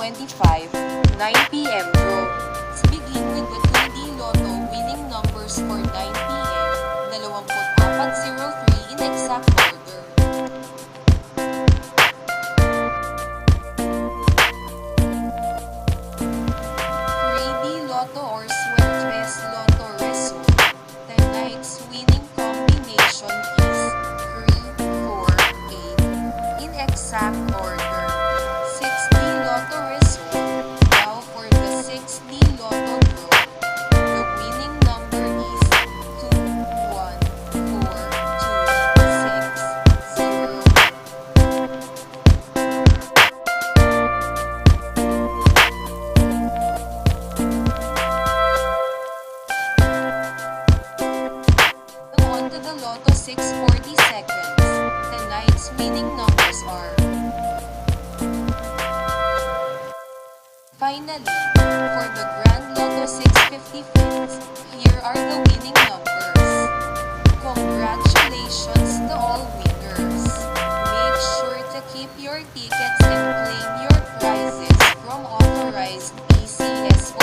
2025, 9 p.m. draw. Let's begin with the 2D Lotto winning numbers for 9 p.m. 2403 in exact order. 3D Lotto or Suertes Lotto result. Tonight's winning combination is 3, 4, 8 in exact order. 6D Lotto result. Now for the 6D Lotto draw. The winning number is 2, 1, 4, 2, 6, 0. On to the Lotto 640 seconds. Tonight's winning numbers are. Finally, for the Grand Lotto 655, here are the winning numbers. Congratulations to all winners. Make sure to keep your tickets and claim your prizes from authorized PCSO